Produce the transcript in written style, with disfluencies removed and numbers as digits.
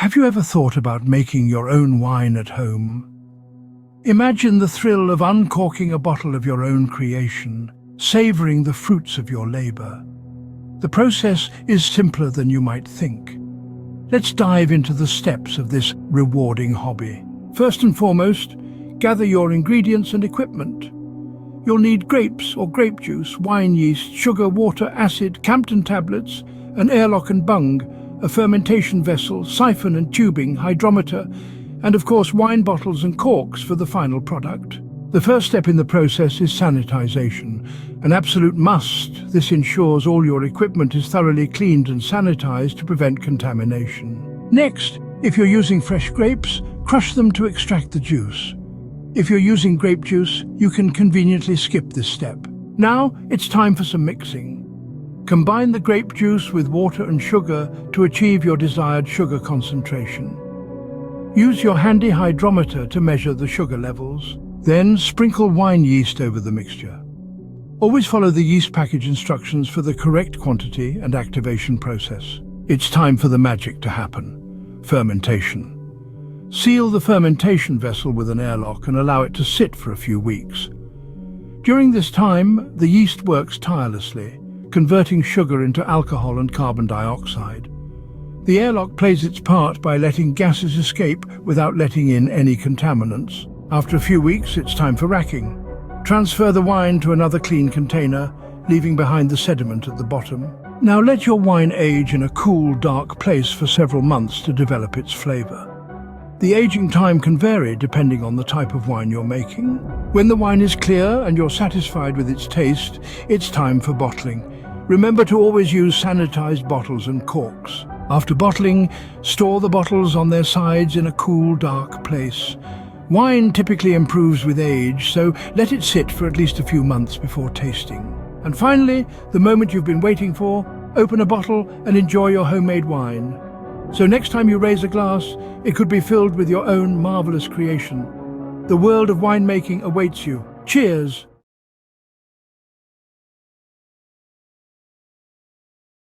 Have you ever thought about making your own wine at home? Imagine the thrill of uncorking a bottle of your own creation, savoring the fruits of your labor. The process is simpler than you might think. Let's dive into the steps of this rewarding hobby. First and foremost, gather your ingredients and equipment. You'll need grapes or grape juice, wine yeast, sugar, water, acid, Campton tablets, an airlock and bung, a fermentation vessel, siphon and tubing, hydrometer, and of course wine bottles and corks for the final product. The first step in the process is sanitization, an absolute must. This ensures all your equipment is thoroughly cleaned and sanitized to prevent contamination. Next, if you're using fresh grapes, crush them to extract the juice. If you're using grape juice, you can conveniently skip this step. Now, it's time for some mixing. Combine the grape juice with water and sugar to achieve your desired sugar concentration. Use your handy hydrometer to measure the sugar levels. Then sprinkle wine yeast over the mixture. Always follow the yeast package instructions for the correct quantity and activation process. It's time for the magic to happen: fermentation. Seal the fermentation vessel with an airlock and allow it to sit for a few weeks. During this time, the yeast works tirelessly, converting sugar into alcohol and carbon dioxide. The airlock plays its part by letting gases escape without letting in any contaminants. After a few weeks, it's time for racking. Transfer the wine to another clean container, leaving behind the sediment at the bottom. Now let your wine age in a cool, dark place for several months to develop its flavor. The aging time can vary depending on the type of wine you're making. When the wine is clear and you're satisfied with its taste, it's time for bottling. Remember to always use sanitized bottles and corks. After bottling, store the bottles on their sides in a cool, dark place. Wine typically improves with age, so let it sit for at least a few months before tasting. And finally, the moment you've been waiting for, open a bottle and enjoy your homemade wine. So next time you raise a glass, it could be filled with your own marvelous creation. The world of winemaking awaits you. Cheers!